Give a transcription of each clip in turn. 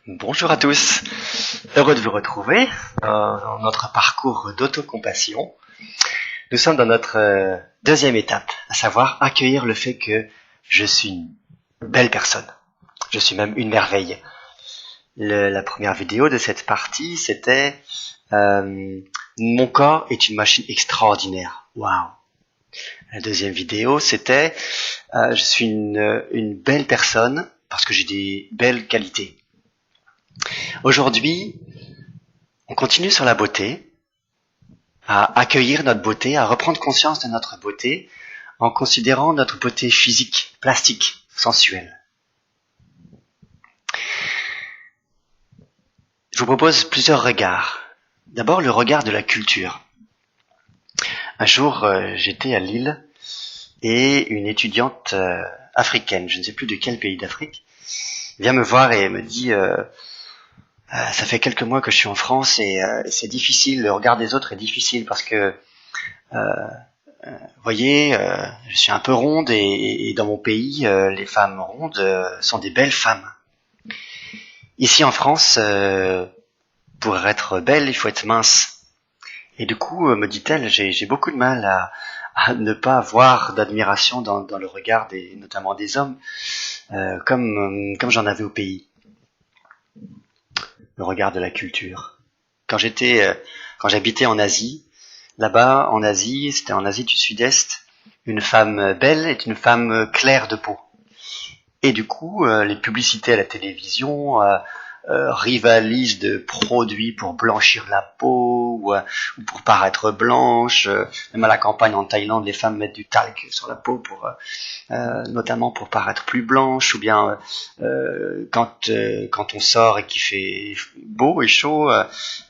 Bonjour à tous, heureux de vous retrouver dans notre parcours d'autocompassion. Nous sommes dans notre deuxième étape, à savoir accueillir le fait que je suis une belle personne. Je suis même une merveille. La première vidéo de cette partie, c'était mon corps est une machine extraordinaire. Waouh! La deuxième vidéo, c'était je suis une belle personne parce que j'ai des belles qualités. Aujourd'hui, on continue sur la beauté, à accueillir notre beauté, à reprendre conscience de notre beauté en considérant notre beauté physique, plastique, sensuelle. Je vous propose plusieurs regards. D'abord, le regard de la culture. Un jour, j'étais à Lille et une étudiante africaine, je ne sais plus de quel pays d'Afrique, vient me voir et me dit ça fait quelques mois que je suis en France et c'est difficile, le regard des autres est difficile parce que vous voyez, je suis un peu ronde et dans mon pays, les femmes rondes sont des belles femmes. Ici en France, pour être belle, il faut être mince. Et du coup, me dit-elle, j'ai beaucoup de mal à ne pas avoir d'admiration dans le regard notamment des hommes, comme j'en avais au pays. Le regard de la culture. Quand j'habitais en Asie, là-bas, en Asie, c'était en Asie du Sud-Est, une femme belle est une femme claire de peau. Et du coup, les publicités à la télévision rivalisent de produits pour blanchir la peau ou pour paraître blanche. Même à la campagne en Thaïlande, les femmes mettent du talc sur la peau notamment pour paraître plus blanche. Ou bien quand on sort et qu'il fait beau et chaud,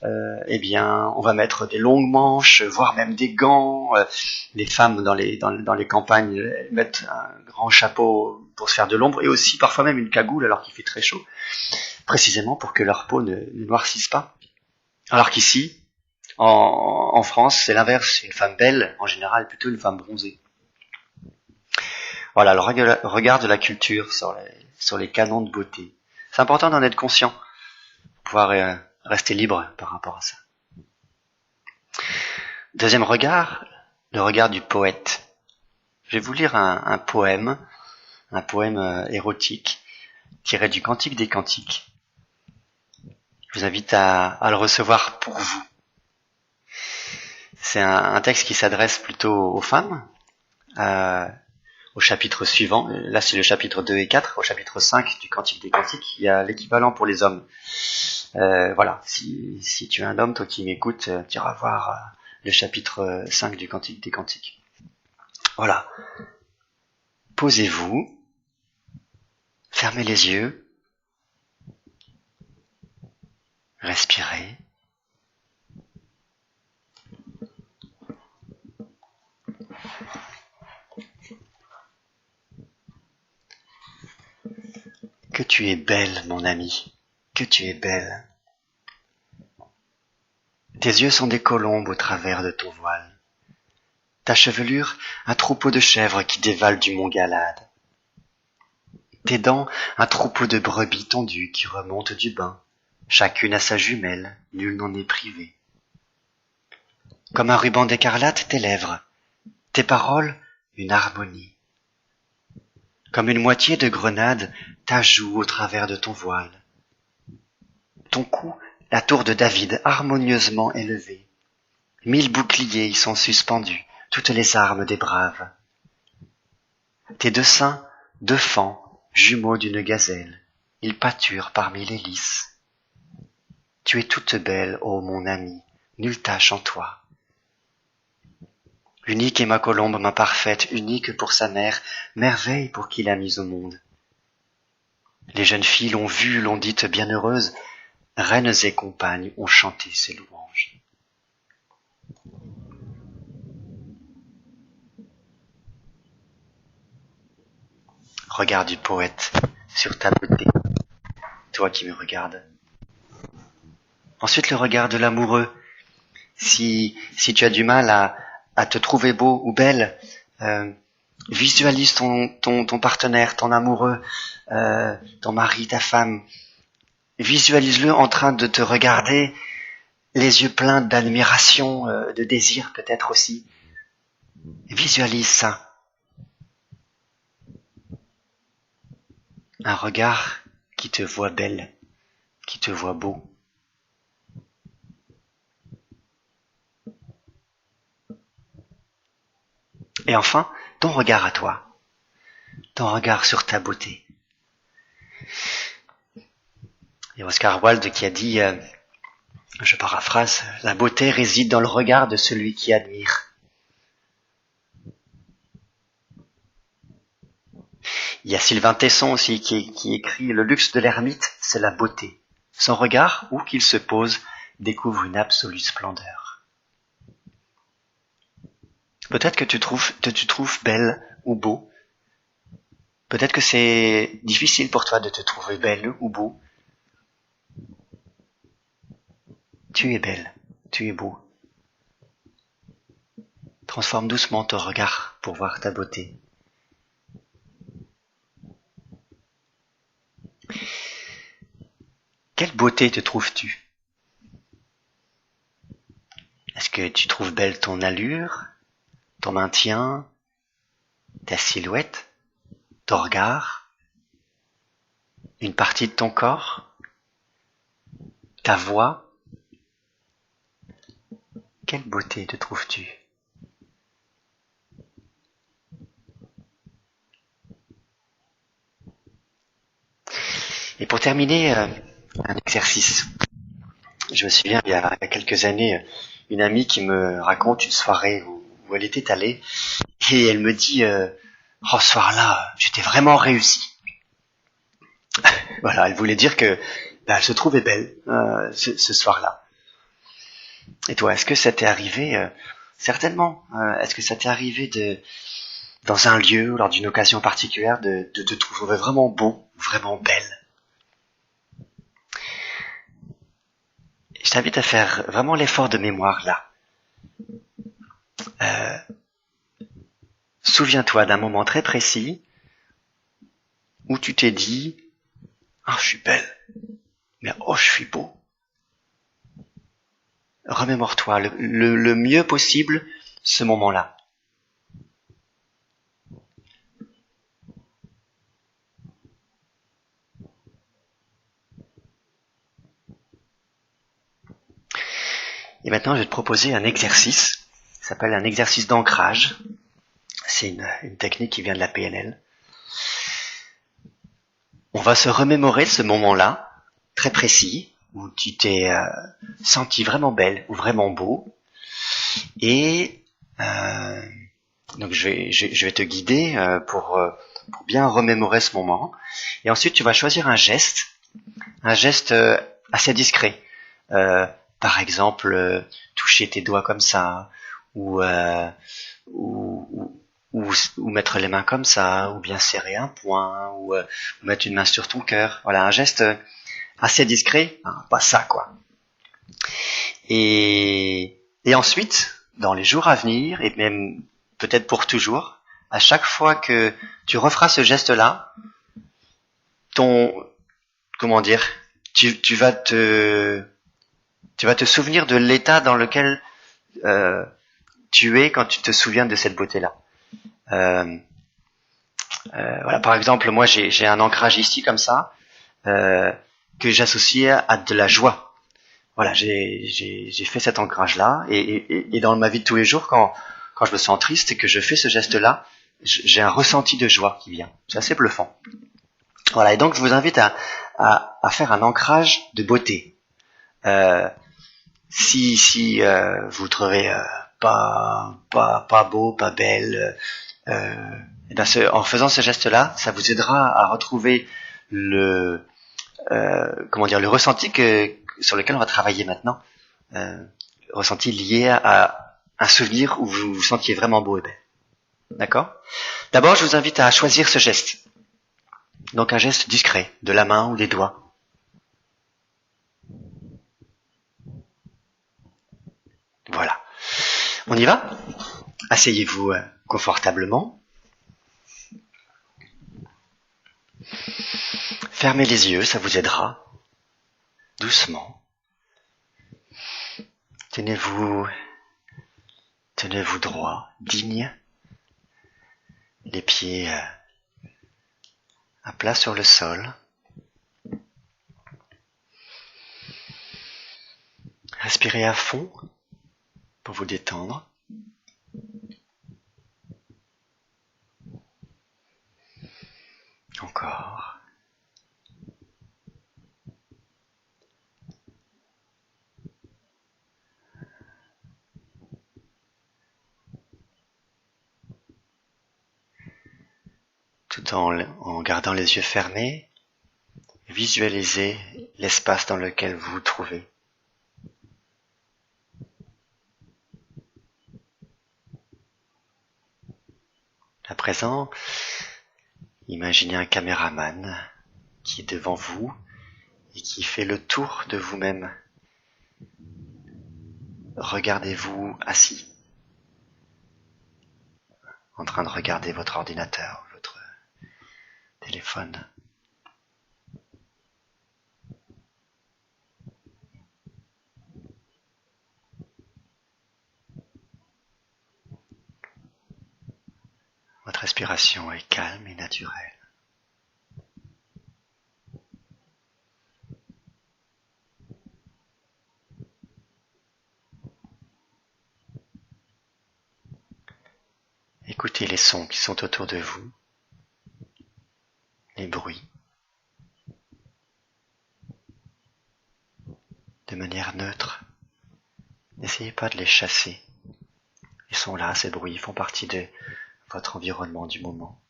eh bien, on va mettre des longues manches, voire même des gants. Les femmes dans les campagnes mettent un grand chapeau pour se faire de l'ombre et aussi parfois même une cagoule alors qu'il fait très chaud, précisément pour que leur peau ne noircisse pas. Alors qu'ici, en France, c'est l'inverse. Une femme belle, en général, plutôt une femme bronzée. Voilà, le regard de la culture sur les canons de beauté. C'est important d'en être conscient, pour pouvoir rester libre par rapport à ça. Deuxième regard, le regard du poète. Je vais vous lire un poème érotique, tiré du Cantique des Cantiques. Je vous invite à le recevoir pour vous. C'est un texte qui s'adresse plutôt aux femmes, au chapitre suivant. Là, c'est le chapitre 2 et 4. Au chapitre 5 du Cantique des Cantiques, il y a l'équivalent pour les hommes. Voilà, si tu es un homme, toi qui m'écoutes, tu iras voir le chapitre 5 du Cantique des Cantiques. Voilà. Posez-vous, fermez les yeux, respirez. Que tu es belle, mon ami, que tu es belle. Tes yeux sont des colombes au travers de ton voile. Ta chevelure, un troupeau de chèvres qui dévalent du mont Galade. Tes dents, un troupeau de brebis tondues qui remontent du bain. Chacune à sa jumelle, nul n'en est privé. Comme un ruban d'écarlate tes lèvres, tes paroles, une harmonie. Comme une moitié de grenade, ta joue au travers de ton voile. Ton cou, la tour de David harmonieusement élevée. 1000 boucliers y sont suspendus, toutes les armes des braves. Tes deux seins, deux fans, jumeaux d'une gazelle, ils pâturent parmi les lys. Tu es toute belle, ô mon ami, nulle tache en toi. Unique est ma colombe, ma parfaite, unique pour sa mère, merveille pour qui l'a mise au monde. Les jeunes filles l'ont vue, l'ont dite bienheureuse, reines et compagnes ont chanté ses louanges. Regard du poète sur ta beauté, toi qui me regardes. Ensuite, le regard de l'amoureux. Si tu as du mal à te trouver beau ou belle, visualise ton partenaire, ton amoureux, ton mari, ta femme. Visualise-le en train de te regarder, les yeux pleins d'admiration, de désir peut-être aussi. Visualise ça. Un regard qui te voit belle, qui te voit beau. Et enfin, ton regard à toi, ton regard sur ta beauté. Il y a Oscar Wilde qui a dit, je paraphrase, la beauté réside dans le regard de celui qui admire. Il y a Sylvain Tesson aussi qui écrit « Le luxe de l'ermite, c'est la beauté. Son regard, où qu'il se pose, découvre une absolue splendeur. » Peut-être que tu trouves belle ou beau. Peut-être que c'est difficile pour toi de te trouver belle ou beau. Tu es belle, tu es beau. Transforme doucement ton regard pour voir ta beauté. Quelle beauté te trouves-tu? Est-ce que tu trouves belle ton allure, ton maintien, ta silhouette, ton regard, une partie de ton corps, ta voix? Quelle beauté te trouves-tu? Et pour terminer, un exercice. Je me souviens, il y a quelques années, une amie qui me raconte une soirée où elle était allée, et elle me dit oh, ce soir-là, j'étais vraiment réussie. Voilà, elle voulait dire que elle se trouvait belle ce soir-là. Et toi, est-ce que ça t'est arrivé certainement, est-ce que ça t'est arrivé dans un lieu, lors d'une occasion particulière, de te trouver vraiment beau, vraiment belle? Je t'invite à faire vraiment l'effort de mémoire là. Souviens-toi d'un moment très précis où tu t'es dit « Ah, je suis belle, mais oh, je suis beau ». Remémore-toi le mieux possible ce moment-là. Et maintenant, je vais te proposer un exercice. Ça s'appelle un exercice d'ancrage. C'est une technique qui vient de la PNL. On va se remémorer ce moment-là, très précis, où tu t'es senti vraiment belle ou vraiment beau. Et donc je vais te guider pour bien remémorer ce moment. Et ensuite, tu vas choisir un geste assez discret. Par exemple, toucher tes doigts comme ça, ou mettre les mains comme ça, ou bien serrer un poing, ou mettre une main sur ton cœur. Voilà, un geste assez discret, hein, pas ça quoi. Et ensuite, dans les jours à venir, et même peut-être pour toujours, à chaque fois que tu referas ce geste-là, tu vas te souvenir de l'état dans lequel tu es quand tu te souviens de cette beauté-là. Voilà, par exemple, moi j'ai un ancrage ici comme ça que j'associe à de la joie. Voilà, j'ai fait cet ancrage-là et dans ma vie de tous les jours, quand je me sens triste et que je fais ce geste-là, j'ai un ressenti de joie qui vient. C'est assez bluffant. Voilà, et donc je vous invite à faire un ancrage de beauté. Si vous trouvez pas beau, pas belle, et ben en faisant ce geste-là, ça vous aidera à retrouver le ressenti sur lequel on va travailler maintenant, ressenti lié à un souvenir où vous vous sentiez vraiment beau et belle. D'accord ? D'abord, je vous invite à choisir ce geste. Donc un geste discret, de la main ou des doigts. Voilà. On y va ? Asseyez-vous confortablement. Fermez les yeux, ça vous aidera. doucement. Tenez-vous droit, digne, les pieds à plat sur le sol. Respirez à fond pour vous détendre. Encore. Tout en gardant les yeux fermés, visualisez l'espace dans lequel vous vous trouvez. À présent, imaginez un caméraman qui est devant vous et qui fait le tour de vous-même. Regardez-vous assis, en train de regarder votre ordinateur, votre téléphone. Votre respiration est calme et naturelle. Écoutez les sons qui sont autour de vous, les bruits, de manière neutre. N'essayez pas de les chasser. Ils sont là, ces bruits, ils font partie de votre environnement du moment.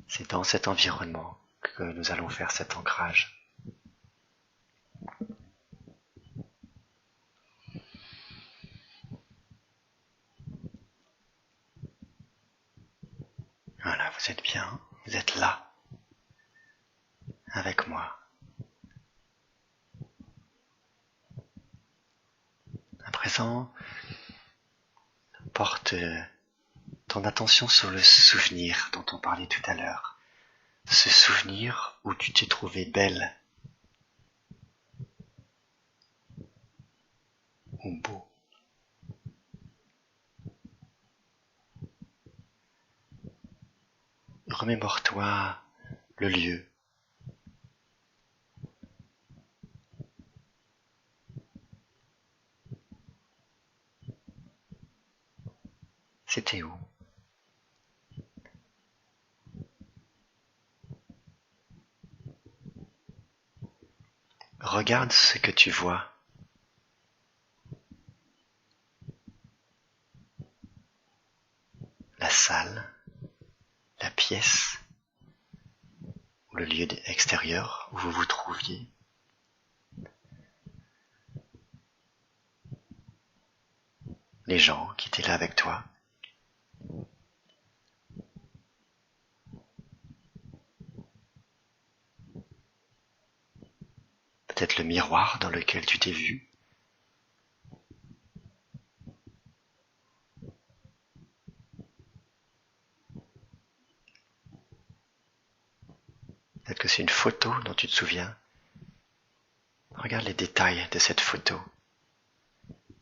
C'est dans cet environnement que nous allons faire cet ancrage. Voilà, vous êtes bien, vous êtes là, avec moi. À présent, porte ton attention sur le souvenir dont on parlait tout à l'heure. Ce souvenir où tu t'es trouvée belle ou beau. Remémore-toi le lieu. C'était où? Regarde ce que tu vois. La salle, la pièce, ou le lieu extérieur où vous vous trouviez. Les gens qui étaient là avec toi. Peut-être le miroir dans lequel tu t'es vu. Peut-être que c'est une photo dont tu te souviens. Regarde les détails de cette photo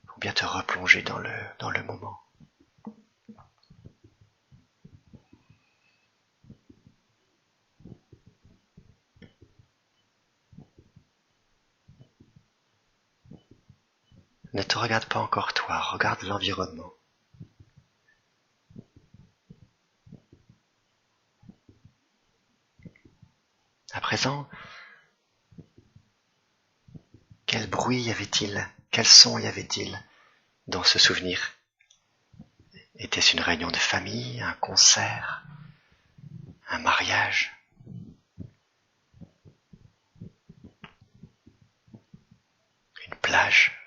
pour bien te replonger dans le moment. Ne te regarde pas encore toi, regarde l'environnement. À présent, quel bruit y avait-il? Quel son y avait-il dans ce souvenir? Était-ce une réunion de famille, un concert, un mariage? Une plage?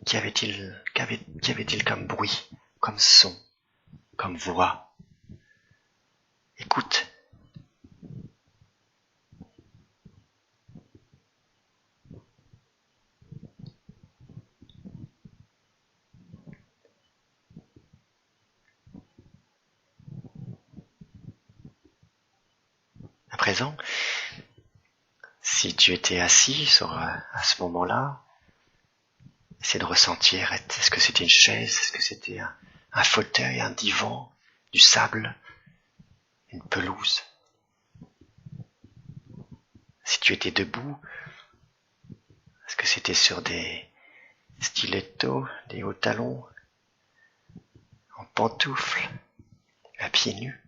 Qu'y avait-il comme bruit, comme son, comme voix? Écoute. À présent, Si tu étais assis à ce moment-là, essaie de ressentir, est-ce que c'était une chaise, est-ce que c'était un fauteuil, un divan, du sable, une pelouse. Si tu étais debout, est-ce que c'était sur des stilettos, des hauts talons, en pantoufles, à pieds nus?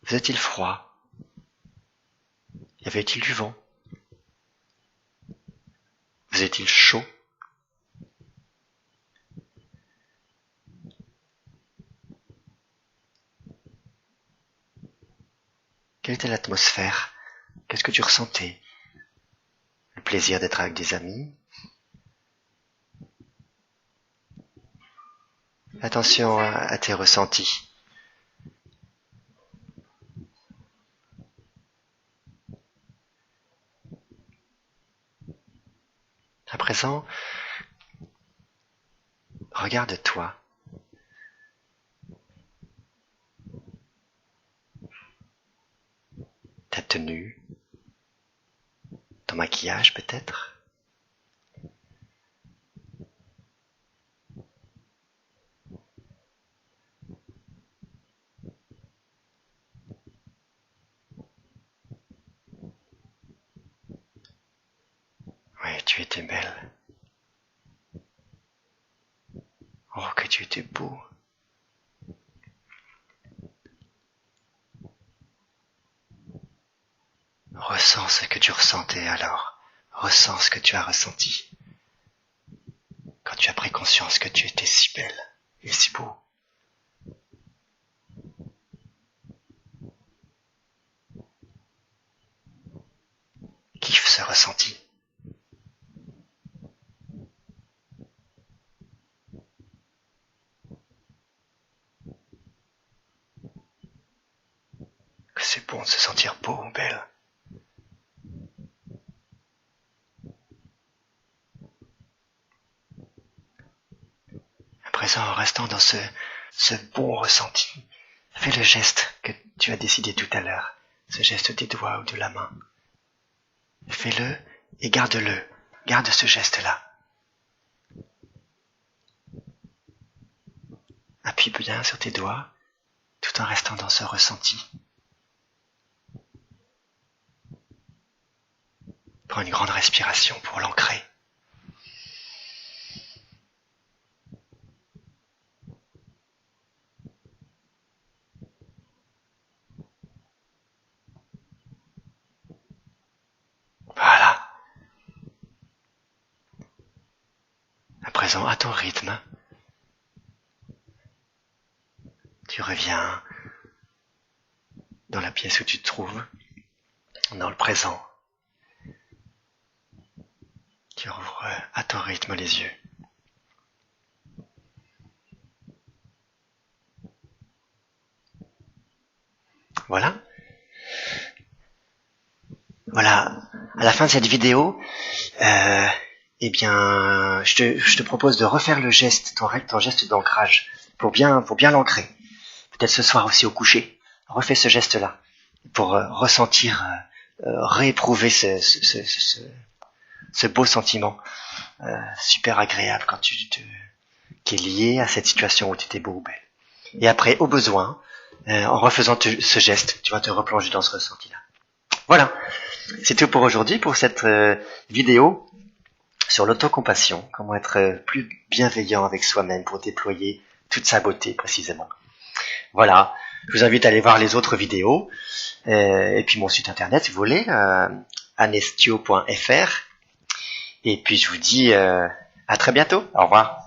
Faisait-il froid? Y avait-il du vent? Faisait-il chaud? Quelle était l'atmosphère? Qu'est-ce que tu ressentais? Le plaisir d'être avec des amis? Attention à tes ressentis. À présent, regarde-toi. Ta tenue, ton maquillage peut-être. Oui, tu étais belle. Oh, que tu étais beau. Ressens ce que tu ressentais alors. Ressens ce que tu as ressenti. Quand tu as pris conscience que tu étais si belle et si beau. Kiffe ce ressenti. Que c'est bon de se sentir beau ou belle. À présent, en restant dans ce bon ressenti, fais le geste que tu as décidé tout à l'heure. Ce geste des doigts ou de la main. Fais-le et garde-le. Garde ce geste-là. Appuie bien sur tes doigts tout en restant dans ce ressenti. Prends une grande respiration pour l'ancrer. Voilà. À présent, à ton rythme, tu reviens dans la pièce où tu te trouves, dans le présent. Tu rouvres à ton rythme les yeux. Voilà. Voilà. À la fin de cette vidéo, eh bien, je te propose de refaire le geste, ton geste d'ancrage, pour bien l'ancrer. Peut-être ce soir aussi au coucher. Refais ce geste-là pour ressentir, rééprouver ce beau sentiment super agréable qui est lié à cette situation où tu étais beau ou belle. Et après, au besoin, en refaisant ce geste, tu vas te replonger dans ce ressenti-là. Voilà, c'est tout pour aujourd'hui, pour cette vidéo sur l'autocompassion, comment être plus bienveillant avec soi-même pour déployer toute sa beauté précisément. Voilà, je vous invite à aller voir les autres vidéos, et puis mon site internet si vous voulez, anestio.fr, et puis je vous dis à très bientôt, au revoir.